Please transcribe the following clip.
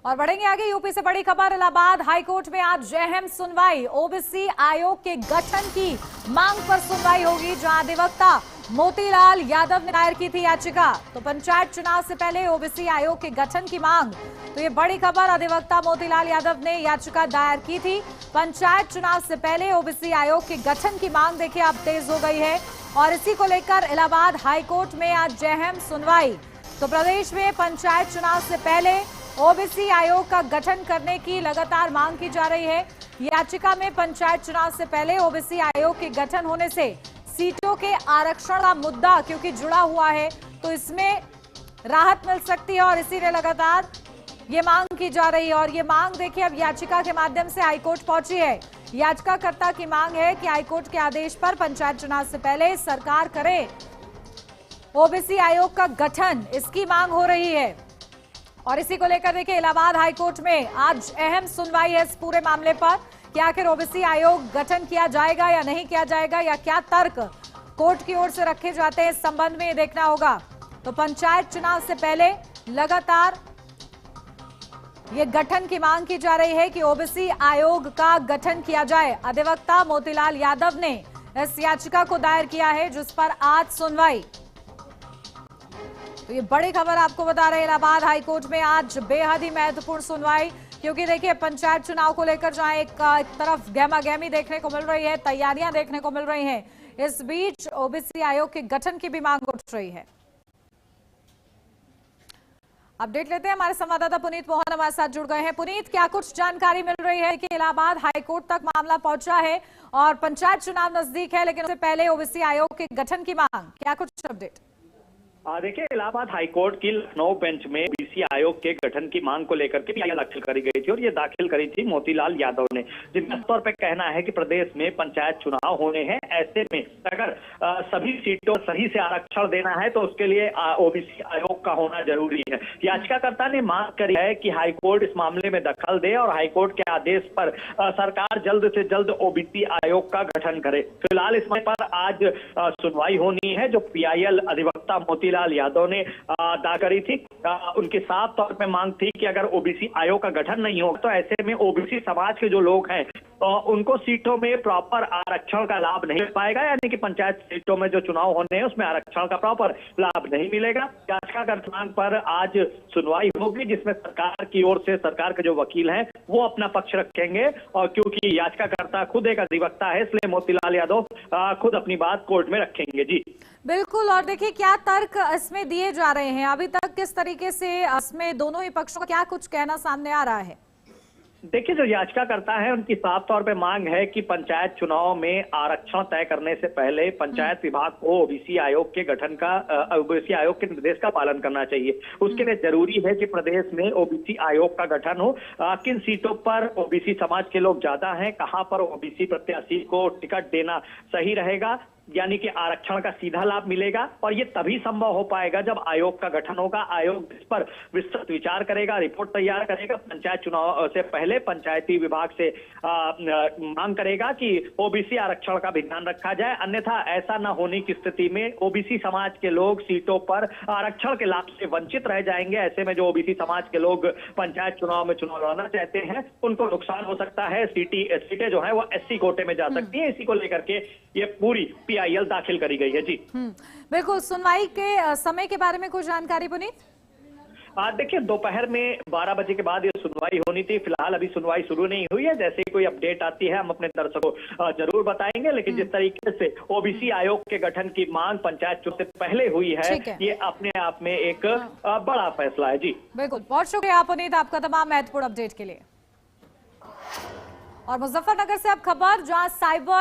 और बढ़ेंगे आगे। यूपी से बड़ी खबर, इलाहाबाद हाईकोर्ट में आज अहम सुनवाई। ओबीसी आयोग के गठन की मांग पर सुनवाई होगी, जहां अधिवक्ता मोतीलाल यादव ने दायर की थी याचिका। तो पंचायत चुनाव से पहले ओबीसी आयोग के गठन की मांग, तो ये बड़ी खबर। अधिवक्ता मोतीलाल यादव ने याचिका दायर की थी। पंचायत चुनाव से पहले ओबीसी आयोग के गठन की मांग देखिए अब तेज हो गई है, और इसी को लेकर इलाहाबाद हाईकोर्ट में आज अहम सुनवाई। तो प्रदेश में पंचायत चुनाव से पहले ओबीसी आयोग का गठन करने की लगातार मांग की जा रही है। याचिका में पंचायत चुनाव से पहले ओबीसी आयोग के गठन होने से सीटों के आरक्षण का मुद्दा क्योंकि जुड़ा हुआ है, तो इसमें राहत मिल सकती है, और इसीलिए लगातार ये मांग की जा रही है। और ये मांग देखिए अब याचिका के माध्यम से हाईकोर्ट पहुंची है। याचिकाकर्ता की मांग है कि हाईकोर्ट के आदेश पर पंचायत चुनाव से पहले सरकार करे ओबीसी आयोग का गठन, इसकी मांग हो रही है। और इसी को लेकर देखिए इलाहाबाद हाईकोर्ट में आज अहम सुनवाई है इस पूरे मामले पर कि आखिर ओबीसी आयोग गठन किया जाएगा या नहीं किया जाएगा, या क्या तर्क कोर्ट की ओर से रखे जाते हैं, इस संबंध में ये देखना होगा। तो पंचायत चुनाव से पहले लगातार ये गठन की मांग की जा रही है कि ओबीसी आयोग का गठन किया जाए। अधिवक्ता मोतीलाल यादव ने इस याचिका को दायर किया है, जिस पर आज सुनवाई। तो ये बड़ी खबर आपको बता रहे हैं, इलाहाबाद हाईकोर्ट में आज बेहद ही महत्वपूर्ण सुनवाई, क्योंकि देखिए पंचायत चुनाव को लेकर जहां एक तरफ गहमा गहमी देखने को मिल रही है, तैयारियां देखने को मिल रही हैं, इस बीच ओबीसी आयोग के गठन की भी मांग उठ रही है। अपडेट लेते हैं, हमारे संवाददाता पुनीत मोहन हमारे साथ जुड़ गए हैं। पुनीत, क्या कुछ जानकारी मिल रही है कि इलाहाबाद हाईकोर्ट तक मामला पहुंचा है और पंचायत चुनाव नजदीक है, लेकिन उससे पहले ओबीसी आयोग के गठन की मांग, क्या कुछ अपडेट? देखिए, इलाहाबाद हाईकोर्ट की लखनऊ बेंच में ओबीसी आयोग के गठन की मांग को लेकर के याचिका दाखिल करी गई थी, और ये दाखिल करी थी मोतीलाल यादव ने, जिनका तौर पर कहना है कि प्रदेश में पंचायत चुनाव होने हैं। ऐसे में अगर सभी सीटों सही से आरक्षण देना है तो उसके लिए ओबीसी आयोग का होना जरूरी है। याचिकाकर्ता ने मांग करी है कि हाईकोर्ट इस मामले में दखल दे और हाईकोर्ट के आदेश पर सरकार जल्द से जल्द ओबीसी आयोग का गठन करे। फिलहाल इस मामले पर आज सुनवाई होनी है, जो PIL अधिवक्ता मोतीलाल यादव ने दायर करी थी। उनकी साफ तौर पे मांग थी कि अगर ओबीसी आयोग का गठन नहीं होगा तो ऐसे में ओबीसी समाज के जो लोग हैं उनको सीटों में प्रॉपर आरक्षण का लाभ नहीं मिल पाएगा, यानी कि पंचायत सीटों में जो चुनाव होने हैं उसमें आरक्षण का प्रॉपर लाभ नहीं मिलेगा। याचिकाकर्ता मांग पर आज सुनवाई होगी, जिसमें सरकार की ओर से सरकार के जो वकील हैं वो अपना पक्ष रखेंगे, और क्योंकि याचिकाकर्ता खुद एक अधिवक्ता है इसलिए मोतीलाल यादव खुद अपनी बात कोर्ट में रखेंगे। जी बिल्कुल। और देखिए क्या तर्क इसमें दिए जा रहे हैं, अभी तक किस तरीके से इसमें दोनों ही पक्षों का क्या कुछ कहना सामने आ रहा है? देखिए, जो याचिकाकर्ता है उनकी साफ तौर पे मांग है कि पंचायत चुनाव में आरक्षण तय करने से पहले पंचायत विभाग को ओबीसी आयोग के गठन का ओबीसी आयोग के निर्देश का पालन करना चाहिए। उसके लिए जरूरी है कि प्रदेश में ओबीसी आयोग का गठन हो। किन सीटों पर ओबीसी समाज के लोग ज्यादा हैं, कहां पर ओबीसी प्रत्याशी को टिकट देना सही रहेगा, यानी कि आरक्षण का सीधा लाभ मिलेगा, और ये तभी संभव हो पाएगा जब आयोग का गठन होगा। आयोग इस पर विस्तृत विचार करेगा, रिपोर्ट तैयार करेगा। पंचायत चुनाव से पहले पंचायती विभाग से मांग करेगा कि ओबीसी आरक्षण का भी ध्यान रखा जाए, अन्यथा ऐसा न होने की स्थिति में ओबीसी समाज के लोग सीटों पर आरक्षण के लाभ से वंचित रह जाएंगे। ऐसे में जो ओबीसी समाज के लोग पंचायत चुनाव में चुनाव लड़ना चाहते हैं उनको नुकसान हो सकता है। सीटें जो है वो SC कोटे में जा सकती है। इसी को लेकर के ये पूरी PIL दाखिल करी गई है। जी बिल्कुल। सुनवाई के समय के बारे में कुछ जानकारी पुनीत? देखिए, दोपहर में 12 बजे के बाद ये सुनवाई होनी थी। फिलहाल अभी सुनवाई शुरू नहीं हुई है, जैसे ही कोई अपडेट आती है हम अपने दर्शकों को जरूर बताएंगे। लेकिन जिस तरीके से ओबीसी आयोग के गठन की मांग पंचायत चुनाव से पहले हुई है, ये अपने आप में एक बड़ा फैसला है। जी बिल्कुल, बहुत शुक्रिया पुनीत आपका तमाम महत्वपूर्ण अपडेट के लिए। और मुजफ्फरनगर से अब खबर, जहां साइबर